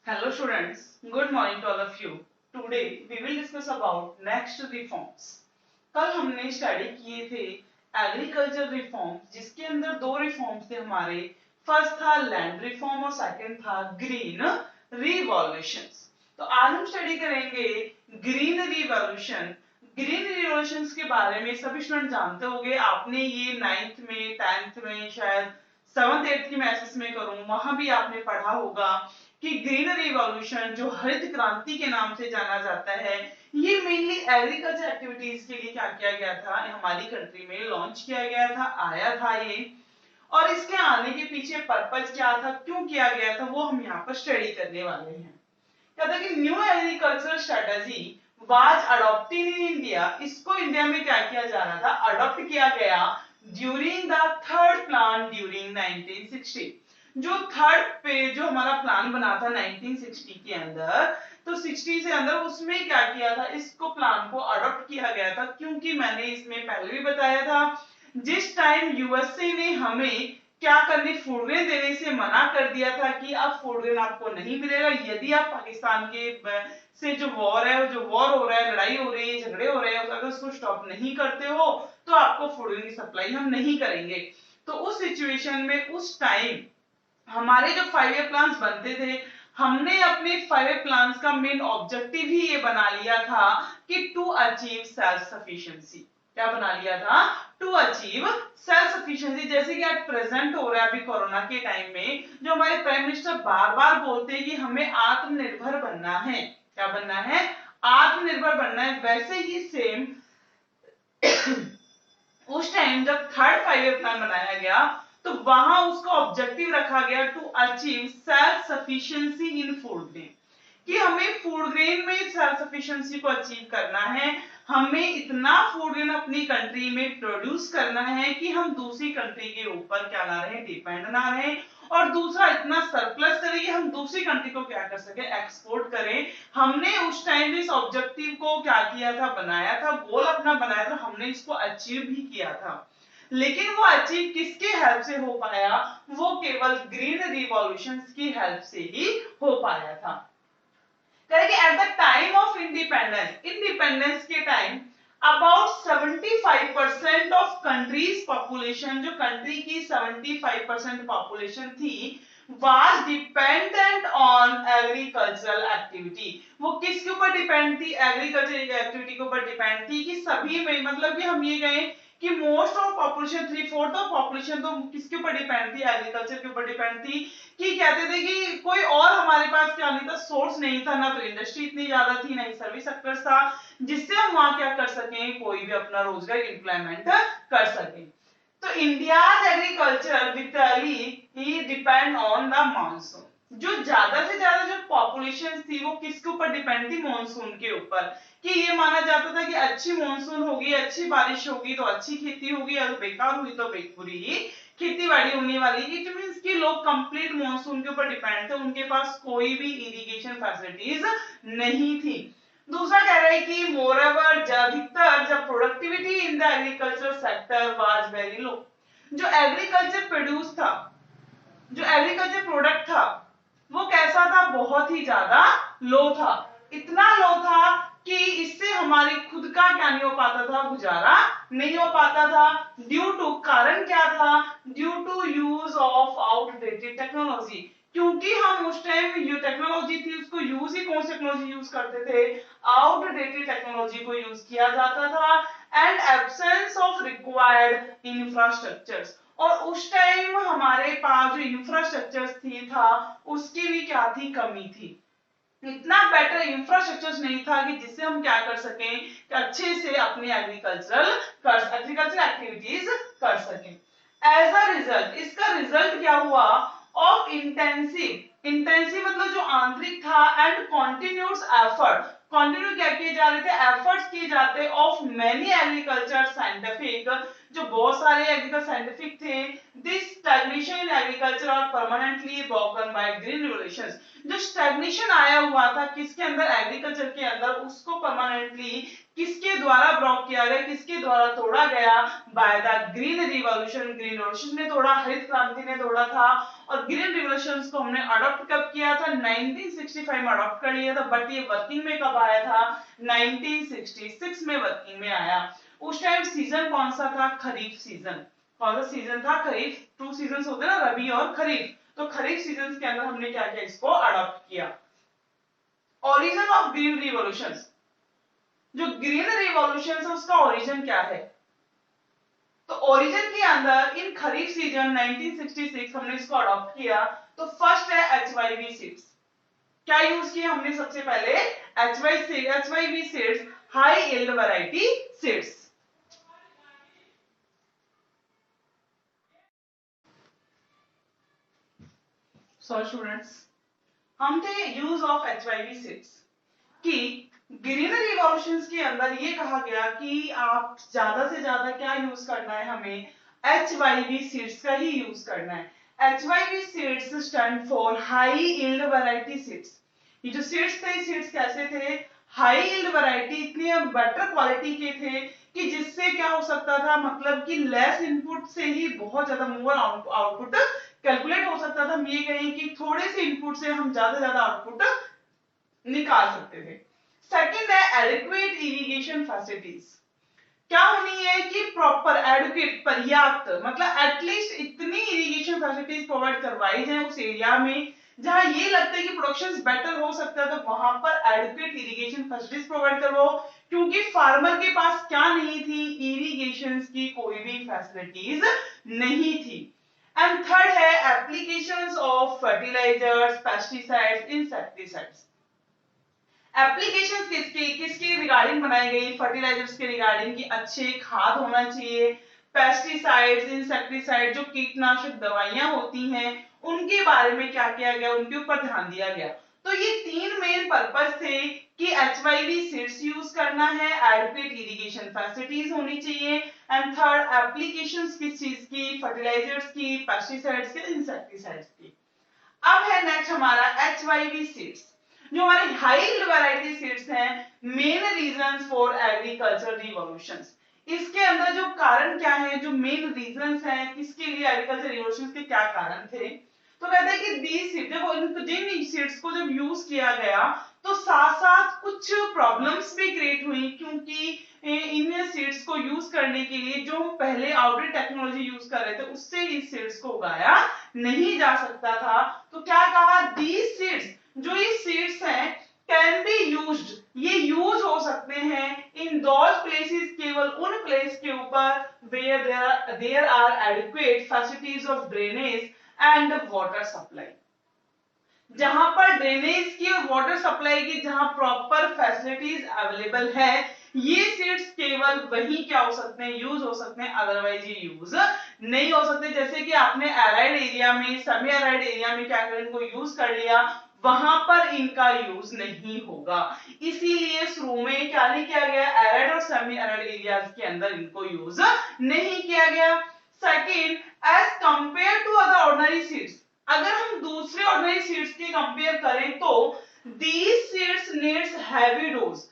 Hello students, good morning to all of you. Today we will discuss about next reforms. कल हमने study किए थे agriculture reform जिसके अंदर दो रिफॉर्म्स थे हमारे. फर्स्ट था लैंड रिफॉर्म और सेकंड था ग्रीन रिवॉल्यूशन. तो आज हम स्टडी करेंगे ग्रीन रिवॉल्यूशन. ग्रीन रिवॉल्यूशन के बारे में सभी स्टूडेंट जानते होंगे. आपने ये 9th में 10th में शायद 7th 8th की मैं एसएस में करूं वहां भी आपने पढ़ा होगा कि ग्रीन रिवॉल्यूशन जो हरित क्रांति के नाम से जाना जाता है ये मेनली एग्रीकल्चर एक्टिविटीज के लिए क्या किया गया था, हमारी कंट्री में लॉन्च किया गया था, आया था ये. और इसके आने के पीछे पर्पस क्या था, क्यों किया गया था, वो हम यहाँ पर स्टडी करने वाले हैं. कहता है कि new agricultural strategy was adopted in India. इसको इंडिया में क्या किया जा रहा था, अडॉप्ट किया गया during the third plan during 1960. जो थर्ड पे जो हमारा प्लान बना था 1960 के अंदर, तो 60 से अंदर उसमें क्या किया था, इसको प्लान को अडॉप्ट किया गया था. क्योंकि मैंने इसमें पहले भी बताया था जिस टाइम यूएसए ने हमें क्या करने, फूड ग्रेन देने से मना कर दिया था कि अब फूड ग्रेन आपको नहीं मिलेगा यदि आप पाकिस्तान के से जो वॉर है, जो वॉर हो रहा है, लड़ाई हो रही है, झगड़े हो रहे हैं, अगर उसको स्टॉप नहीं करते हो तो आपको फूड ग्रेन की सप्लाई हम नहीं करेंगे. तो उस सिचुएशन में उस टाइम हमारे जो 5 ईयर प्लान्स बनते थे, हमने अपने 5 ईयर प्लान्स का मेन ऑब्जेक्टिव ही ये बना लिया था कि टू अचीव सेल्फ सफिशिएंसी. क्या बना लिया था, टू अचीव सेल्फ सफिशिएंसी. जैसे कि आज प्रेजेंट हो रहा है अभी कोरोना के टाइम में, जो हमारे प्राइम मिनिस्टर बार बार बोलते हैं कि हमें आत्मनिर्भर बनना है. क्या बनना है, आत्मनिर्भर बनना है. वैसे ही सेम उस टाइम जब थर्ड 5 ईयर प्लान बनाया गया तो वहां उसका ऑब्जेक्टिव रखा गया to achieve self sufficiency in food grain. कि हमें फूड ग्रेन में सेल्फ सफिशिएंसी को अचीव करना है. हमें इतना फूड ग्रेन अपनी कंट्री में प्रोड्यूस करना है कि हम दूसरी कंट्री के ऊपर क्या ना रहे, डिपेंड ना रहे. और दूसरा इतना सरप्लस करें कि हम दूसरी कंट्री को क्या कर सके, एक्सपोर्ट करें. हमने उस टाइम इस ऑब्जेक्टिव को क्या किया था, बनाया था, गोल अपना बनाया था, हमने इसको अचीव भी किया था. लेकिन वो अचीव किसके हेल्प से हो पाया, वो केवल ग्रीन रिवॉल्यूशन की हेल्प से ही हो पाया था. करेंगे at the time of independence के time about 75% of country's population, जो कंट्री की 75% पॉपुलेशन थी, was dependent on agricultural activity. वो किसके ऊपर डिपेंड थी, एग्रीकल्चर एक्टिविटी के ऊपर डिपेंड थी. कि सभी में मतलब कि हम ये कहें कि most of population 3/4 of population तो किसके ऊपर डिपेंड थी, एग्रीकल्चर के ऊपर डिपेंड थी. कि कहते थे कि कोई और हमारे पास क्या नहीं था, सोर्स नहीं था, ना तो इंडस्ट्री इतनी ज्यादा थी, ना ही सर्विस सेक्टर था जिससे हम वहां क्या कर सकें, कोई भी अपना रोजगार इंप्लॉयमेंट कर सके. तो India's agriculture विटली he depend on the monsoon. जो ज्यादा से ज्यादा जो पॉपुलेशन थी वो किसके ऊपर डिपेंड थी, मानसून के ऊपर. कि ये माना जाता था कि अच्छी मानसून होगी, अच्छी बारिश होगी तो अच्छी खेती होगी, अगर बेकार हुई तो बुरी ही खेती बाड़ी होने वाली. इट मींस कि लोग कंप्लीट मानसून के ऊपर डिपेंड थे, उनके पास कोई भी इरिगेशन फैसिलिटीज नहीं थी. दूसरा कह रहा है कि मोरओवर अधिकतर जब productivity in the agriculture sector was very low. जो एग्रीकल्चर प्रोड्यूस था, जो एग्रीकल्चर प्रोडक्ट था, वो कैसा था, बहुत ही ज्यादा लो था. इतना लो था कि इससे हमारे खुद का क्या नहीं हो पाता था, गुजारा नहीं हो पाता था. ड्यू टू, कारण क्या था, due to use of outdated technology. क्योंकि हम उस टाइम जो टेक्नोलॉजी थी उसको यूज ही कौन सी टेक्नोलॉजी यूज करते थे, आउटडेटेड टेक्नोलॉजी को यूज किया जाता था. And absence of required infrastructures. और उस टाइम हमारे पास जो इंफ्रास्ट्रक्चर थी था उसकी भी क्या थी, कमी थी. इतना बेटर इंफ्रास्ट्रक्चर नहीं था कि जिससे हम क्या कर सकें कि अच्छे से अपनी एग्रीकल्चर एक्टिविटीज कर सकें. एज अ रिजल्ट, इसका रिजल्ट क्या हुआ, ऑफ इंटेंसिव मतलब जो आंतरिक था, एंड कॉन्टिन्यूस एफर्ट, कंटिन्यू क्या किए जा रहे थे, एफर्ट्स किए जाते ऑफ मेनी एग्रीकल्चर साइंटिफिक, जो बहुत सारे एग्रीकल्चर साइंटिफिक थे. दिस स्टैग्नेशन इन एग्रीकल्चर और permanently broken by green revolutions. जो स्टैग्नेशन आया हुआ था किसके अंदर, एग्रीकल्चर के अंदर, उसको परमानेंटली किसके द्वारा ब्रोक किया गया, किसके द्वारा तोड़ा गया, by the green revolution. Green revolution ने तोड़ा, हरित क्रांति ने तोड़ा था। और ग्रीन रिवॉल्यूशंस को हमने अडॉप्ट कब किया था, 1965 में अडॉप्ट कर लिया था, बट ये वर्किंग में कब आया था, 1966 में वर्किंग में आया। उस टाइम सीजन कौन सा था, खरीफ सीजन। कौन सा सीजन था, खरीफ। 2 सीजन्स होते हैं ना, रबी और खरीफ। तो खरीफ सीजन के अंदर हमने क्या किया, इसको अडॉप्ट किया। ओरिजिन ऑफ ग्रीन रिवॉल्यूशंस, जो ग्रीन रिवॉल्यूशन है उसका ओरिजिन क्या है, तो ओरिजिन के अंदर इन खरीफ सीजन 1966 हमने इसको अडॉप्ट किया। तो फर्स्ट है HYV सीड्स। क्या यूज किया हमने सबसे पहले, HYV seeds, high yield variety seeds. So students, हम थे यूज ऑफ HYV सीड्स कि ग्रीन रिवॉल्यूशंस के अंदर ये कहा गया कि आप ज्यादा से ज्यादा क्या यूज करना है, हमें HYV सीड्स का ही यूज करना है। HYV seeds stand for high yield variety seeds. ये जो सीड्स थे, सीड्स कैसे थे, हाई यील्ड वैरायटी, इतने बेटर क्वालिटी के थे कि जिससे क्या हो सकता था, मतलब कि लेस इनपुट से ही बहुत ज्यादा मोर आउटपुट कैलकुलेट हो सकता था। हम ये कहें कि थोड़े से इनपुट से हम ज्यादा आउटपुट निकाल सकते थे। सेकंड है एडिक्वेट इरिगेशन फैसिलिटीज। क्या होनी है कि प्रॉपर, एडुकेट, पर्याप्त, मतलब एटलीस्ट इतनी इरिगेशन फैसिलिटीज प्रोवाइड करवाई जाए उस एरिया में जहां ये लगता है कि प्रोडक्शन बेटर हो सकता है, तो वहां पर एडुकेट इरिगेशन फैसिलिटीज प्रोवाइड करवाओ। क्योंकि फार्मर के पास क्या नहीं थी, इरिगेशन की कोई भी फैसिलिटीज नहीं थी। एंड थर्ड है applications of fertilisers, pesticides, insecticides. Applications किसके रिगार्डिंग बनाई गई, फर्टिलाइजर्स के रिगार्डिंग, कि अच्छे खाद होना चाहिए, पेस्टिसाइड्स, इंसेक्टिसाइड, जो कीटनाशक दवाइयां होती हैं, उनके बारे में क्या किया गया, उनके ऊपर ध्यान दिया गया। तो ये 3 मेन पर्पस थे कि HYV सीड्स यूज करना है, एडिक्वेट इरिगेशन फैसिलिटीज होनी चाहिए, एंड थर्ड एप्लीकेशंस किस चीज की, फर्टिलाइजर्स की, पेस्टिसाइड्स की, इंसेक्टिसाइड्स की। अब है नेक्स्ट हमारा HYV सीड्स। जो हमारे हाई यील्ड वैरायटी सीड्स हैं, main reasons for agriculture revolutions. इसके अंदर जो कारण क्या है, जो मेन रीजंस हैं किसके लिए एग्रीकल्चर रिवॉल्यूशंस के क्या कारण थे, तो कहते हैं कि दीज सीड्स, जब जिन सीड्स को जब यूज किया गया तो साथ साथ कुछ प्रॉब्लम्स भी क्रिएट हुई, क्योंकि इन सीड्स को यूज करने के लिए जो हम पहले आउटडेट टेक्नोलॉजी यूज कर रहे थे उससे इस सीड्स को उगाया नहीं जा सकता था। तो क्या कहा, दीज सीड्स, जो ये सीड्स हैं, कैन बी यूज्ड, ये यूज हो सकते हैं इन दोज प्लेसेस, केवल उन प्लेस के ऊपर where there are adequate facilities of drainage and water supply. जहां पर ड्रेनेज की और वाटर सप्लाई की जहां प्रॉपर फैसिलिटीज अवेलेबल है, ये सीड्स केवल वही क्या हो सकते हैं, यूज हो सकते हैं, अदरवाइज ये यूज नहीं हो सकते। जैसे कि आपने एराइड एरिया में, सेमी एराइड एरिया में क्या कर इनको यूज कर लिया, वहां पर इनका यूज नहीं होगा। इसीलिए शुरू में क्या नहीं किया गया, एराइड और सेमी एराइड एरियाज के अंदर इनको यूज नहीं किया गया। Second, as compare to other ordinary seeds, अगर हम दूसरे ऑर्डिनरी सीड्स के कंपेयर करें तो these seeds needs heavy dose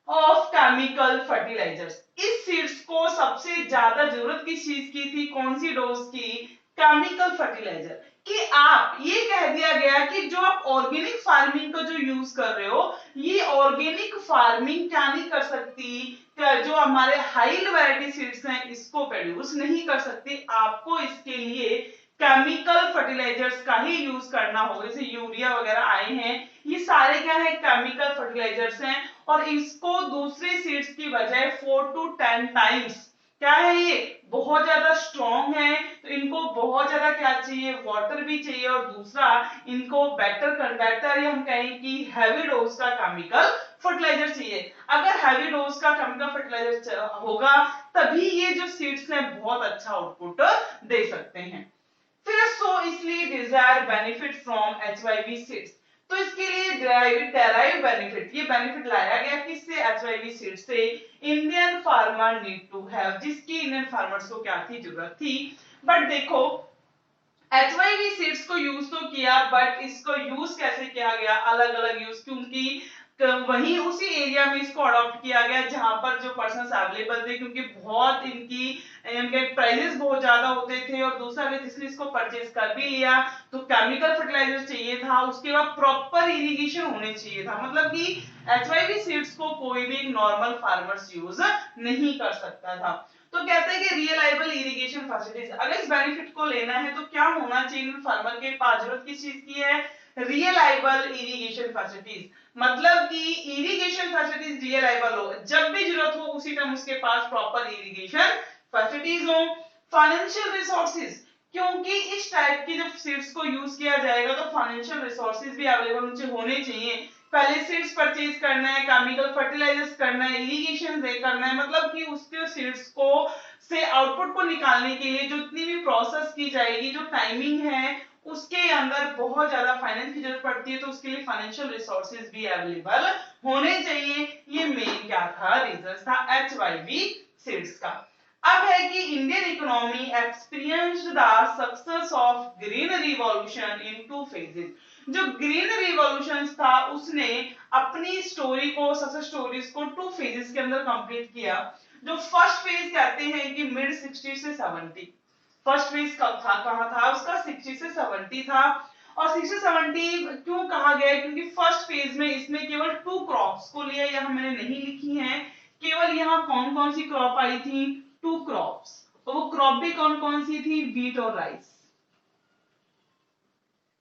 of chemical fertilizers। इस सीड्स को सबसे ज्यादा जरूरत किस चीज की थी, कौन सी डोज की, केमिकल फर्टिलाइजर। कि आप ये कह दिया गया कि जो आप ऑर्गेनिक फार्मिंग का जो यूज कर रहे हो, ये ऑर्गेनिक फार्मिंग क्या नहीं कर सकती, जो हमारे हाई वैरायटी सीड्स हैं इसको प्रोड्यूस नहीं कर सकती। आपको इसके लिए केमिकल फर्टिलाइजर्स का ही यूज करना होगा। जैसे यूरिया वगैरह आए हैं, ये सारे क्या है, केमिकल फर्टिलाइजर्स हैं, और इसको दूसरे सीड्स की बजाय 4 to 10 टाइम्स क्या है, ये बहुत ज्यादा स्ट्रॉन्ग है, तो इनको बहुत ज्यादा क्या चाहिए, वाटर भी चाहिए, और दूसरा इनको बेटर या हम कहें कि हैवी डोज का केमिकल फर्टिलाइजर चाहिए। अगर हैवी डोज का केमिकल फर्टिलाइजर होगा तभी ये जो सीड्स हैं बहुत अच्छा आउटपुट दे सकते हैं। फिर सो इसलिए desire benefit from HYV seeds, तो इसके लिए डेराइव बेनिफिट, ये बेनिफिट लाया गया किससे, HYV सीड्स से। Indian farmer need to have, जिसकी इंडियन फार्मर्स को क्या थी, जरूरत थी। बट देखो HYV सीड्स को यूज तो किया, बट इसको यूज कैसे किया गया, अलग अलग यूज, क्योंकि वहीं उसी एरिया में इसको अडॉप्ट किया गया जहां पर जो पर्सन्स अवेलेबल थे, क्योंकि बहुत इनके प्राइसेस बहुत ज्यादा होते थे, और दूसरा अगर जिसने इसको परचेज कर भी लिया तो केमिकल फर्टिलाइजर चाहिए था, उसके बाद प्रॉपर इरिगेशन होने चाहिए था, मतलब कि HYV सीड्स को कोई भी नॉर्मल फार्मर्स यूज नहीं कर सकता था। तो कहते हैं कि रियलाइबल इरिगेशन फैसिलिटीज, अगर इस बेनिफिट को लेना है तो क्या होना चाहिए फार्मर के पास, जरूरत किस चीज की है, रियलाइबल इरिगेशन फैसिलिटीज, मतलब कि इरिगेशन फैसिलिटीज रियलाइबल हो, जब भी जरूरत हो उसी टाइम उसके पास प्रॉपर इरिगेशन फैसिलिटीज हो। फाइनेंशियल रिसोर्सेज, क्योंकि इस टाइप की जब सीड्स को यूज किया जाएगा तो फाइनेंशियल रिसोर्सेज भी अवेलेबल उनसे होने चाहिए, पहले सीड्स परचेज करना है, केमिकल फर्टिलाइजर्स करना है, इरिगेशन करना है, मतलब कि उसके सीड्स को से आउटपुट को निकालने के लिए जितनी भी प्रोसेस की जाएगी, जो टाइमिंग है उसके अंदर बहुत ज्यादा फाइनेंस की जरूरत पड़ती है, तो उसके लिए फाइनेंशियल रिसोर्सेज भी अवेलेबल होने चाहिए। ये मेन क्या था, रीजन था HYV सीड्स का। अब है कि Indian economy experienced the success of green revolution in 2 phases, जो ग्रीन रिवॉल्यूशन था उसने अपनी स्टोरी को, सक्सेस स्टोरीज को 2 फेजेस के अंदर कंप्लीट किया। जो फर्स्ट फेज कहते हैं कि मिड 60 से 70, फर्स्ट फेज कब था, कहां था उसका, 60 से 70 था। और 60 70 क्यों कहा गया है, क्योंकि फर्स्ट फेज में इसमें केवल 2 क्रॉप्स को लिया, यहां मैंने नहीं लिखी है, केवल यहां कौन कौन सी क्रॉप आई थी, 2 क्रॉप्स, तो वो क्रॉप भी कौन कौन सी थी, वीट और rice,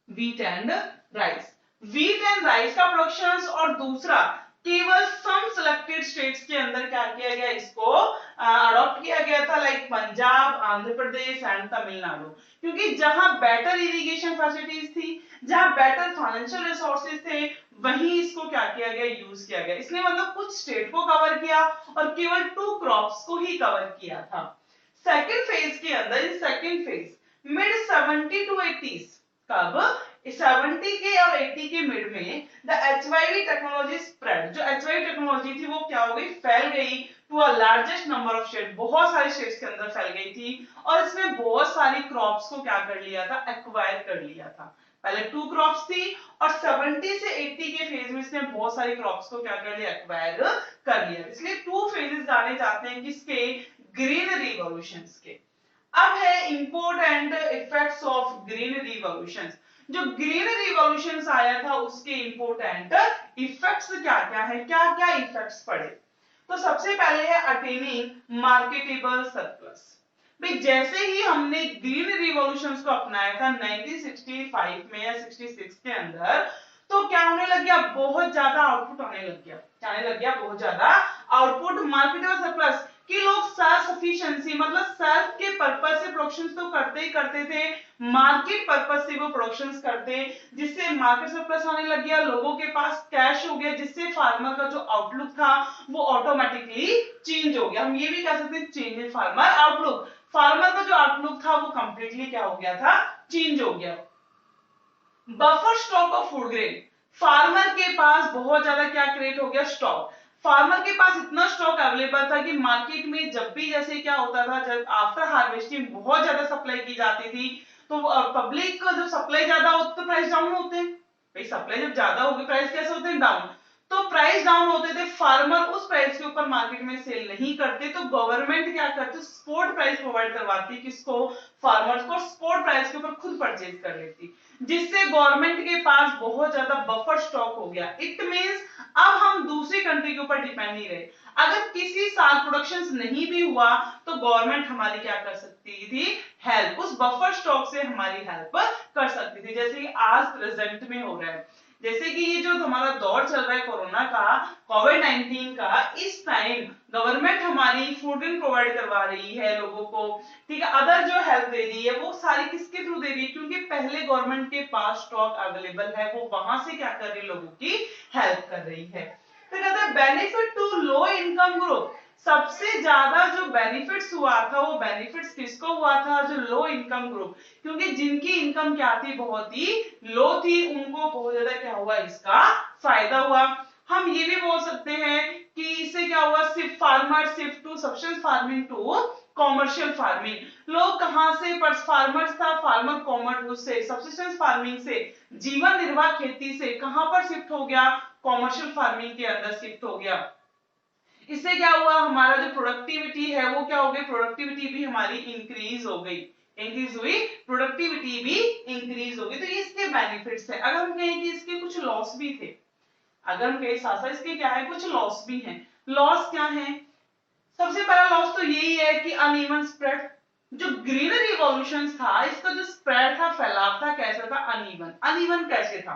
wheat and rice, wheat and rice का प्रोडक्शन। और दूसरा केवल सम सिलेक्टेड स्टेट्स के अंदर क्या किया गया, इसको अडॉप्ट किया गया था, लाइक पंजाब, आंध्र प्रदेश एंड तमिलनाडु, क्योंकि जहां बेटर इरिगेशन फैसिलिटीज थी, जहां बेटर फाइनेंशियल रिसोर्सेज थे, वहीं इसको क्या किया गया, यूज किया गया। इसने मतलब कुछ स्टेट को कवर किया और केवल 2 क्रॉप्स को ही कवर किया था। सेकंड फेज के अंदर, in second phase mid 70 to 80s, कब 70 के और 80 के मिड में द HYV टेक्नोलॉजी स्प्रेड, जो HYV टेक्नोलॉजी थी वो क्या हो गई, फैल गई to a largest number of state, बहुत सारे स्टेट्स के अंदर फैल गई थी, और इसने बहुत सारी क्रॉप्स को क्या कर लिया था, एक्वायर कर लिया था। पहले 2 क्रॉप्स थी और 70 से 80 के फेज में इसने बहुत सारी क्रॉप्स को क्या कर लिया, एक्वायर कर लिया। इसलिए 2 फेजेस जाने जाते हैं किसके, ग्रीन रिवॉल्यूशंस के। अब है import and effects of green revolutions, जो ग्रीन रिवॉल्यूशंस आया था उसके इंपोर्ट एंड इफेक्ट्स क्या क्या है, क्या क्या इफेक्ट्स पड़े। तो सबसे पहले है अटेनिंग मार्केटेबल सरप्लस। भाई जैसे ही हमने ग्रीन रिवॉल्यूशंस को अपनाया था 1965 में या 66 के अंदर, तो क्या होने लग गया, बहुत ज्यादा आउटपुट आने लग गया, आने लग गया बहुत ज्यादा आउटपुट, मार्केटेबल सरप्लस, कि लोग सेल्फ सफिशिएंसी, मतलब सेल्फ के पर्पस से प्रोडक्शन तो करते ही करते थे, मार्केट पर्पस से वो प्रोडक्शन करते, जिससे मार्केट सरप्लस आने लग गया, लोगों के पास कैश हो गया, जिससे फार्मर का जो आउटलुक था वो ऑटोमेटिकली चेंज हो गया। हम ये भी कह सकते हैं change in farmer outlook, farmer का जो आउटलुक था वो कंप्लीटली क्या हो गया था, चेंज हो गया। Buffer stock of food grain, farmer के पास बहुत ज्यादा क्या क्रिएट हो गया, स्टॉक, फार्मर के पास इतना स्टॉक अवेलेबल था कि मार्केट में जब भी जैसे क्या होता था, जब आफ्टर हार्वेस्टिंग बहुत ज्यादा सप्लाई की जाती थी, तो पब्लिक का जब सप्लाई ज्यादा हो तो प्राइस डाउन होते हैं, भाई सप्लाई जब ज्यादा होगी प्राइस कैसे होते हैं, डाउन, तो प्राइस डाउन होते थे, फार्मर उस प्राइस के ऊपर मार्केट में सेल नहीं करते, तो गवर्नमेंट क्या करती, स्पॉट प्राइस प्रोवाइड करवाती, किसको, फार्मर्स को, स्पॉट प्राइस के ऊपर खुद परचेज कर लेती, जिससे गवर्नमेंट के पास बहुत ज्यादा बफर स्टॉक हो गया। इट मींस अब हम दूसरी कंट्री के ऊपर डिपेंड नहीं रहे, अगर किसी साल प्रोडक्शन नहीं भी हुआ तो गवर्नमेंट हमारी क्या कर सकती थी, हेल्प, उस बफर स्टॉक से हमारी हेल्प कर सकती थी, जैसे कि आज प्रेजेंट में हो रहा है। जैसे कि ये जो हमारा दौर चल रहा है कोरोना का, कोविड-19 का, इस टाइम गवर्नमेंट हमारी फूड ग्रेन प्रोवाइड करवा रही है लोगों को, ठीक है, अदर जो हेल्प दे रही है वो सारी किसके थ्रू दे रही है, क्योंकि पहले गवर्नमेंट के पास स्टॉक अवेलेबल है, वो वहां से क्या कर रही है, लोगों की हेल्प कर रही है। तो कहते हैं benefit to low income group, सबसे ज्यादा जो बेनिफिट्स हुआ था वो बेनिफिट्स किसको हुआ था, जो लो इनकम ग्रुप, क्योंकि जिनकी इनकम क्या थी, बहुत ही लो थी, उनको बहुत ज्यादा क्या हुआ, इसका फायदा हुआ। हम ये भी बोल सकते हैं कि इससे क्या हुआ, सिर्फ farmer shift to subsistence farming to commercial farming. लोग कहां से, फार्मर्स था, फार्मर कॉमर्स से, सब्सिस्टेंस फार्मिंग से, जीवन निर्वाह खेती से कहां पर शिफ्ट हो गया, कॉमर्शियल फार्मिंग के अंदर शिफ्ट हो गया। इससे क्या हुआ, हमारा जो प्रोडक्टिविटी है वो क्या हो गई, प्रोडक्टिविटी भी हमारी इंक्रीज हो गई, इंक्रीज हुई, प्रोडक्टिविटी भी इंक्रीज हो गई। तो ये इसके बेनिफिट्स है। अगर हम कहें कि इसके कुछ लॉस भी थे, अगर हम कहें साथ साथ इसके क्या है, कुछ लॉस भी हैं। लॉस क्या है, सबसे पहला लॉस तो यही है कि अनइवन स्प्रेड। जो ग्रीन रिवॉल्यूशन था, इसका जो स्प्रेड था, फैलाव था, कैसा था, अनइवन। अनइवन कैसे था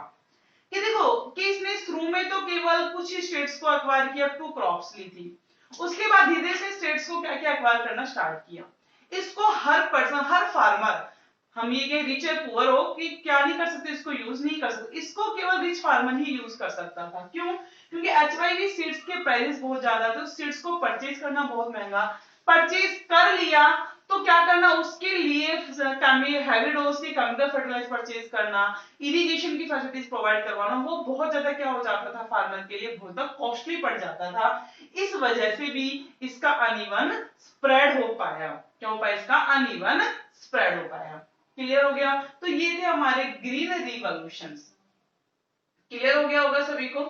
कि देखो कि इसने शुरू में तो केवल कुछ ही स्टेट्स को एक्वायर किया, 2 क्रॉप्स ली थी। उसके बाद धीरे धीरे से स्टेट्स को क्या क्या एक्वायर करना स्टार्ट किया। इसको हर पर्सन, हर फार्मर, हम ये कहें रिच या पुअर हो कि क्या नहीं कर सकते, इसको यूज नहीं कर सकते, इसको केवल रिच फार्मर ही यूज कर सकता था। क्यों, क्योंकि HYV सीड्स के प्राइसेस बहुत ज्यादा थे, सीड्स को परचेज करना बहुत महंगा। परचेज कर लिया तो क्या करना, उसके लिए हैवी डोज की केमिकल फर्टिलाइजर परचेज करना, इरिगेशन की फैसिलिटीज प्रोवाइड करवाना, वो बहुत ज्यादा क्या हो जाता था, फार्मर के लिए बहुत ज्यादा कॉस्टली पड़ जाता था। इस वजह से भी इसका अनइवन स्प्रेड हो पाया। क्या हो पाया, इसका अनइवन स्प्रेड हो पाया। क्लियर हो गया। तो ये थे हमारे ग्रीन रिवॉल्यूशंस। क्लियर हो गया होगा सभी को।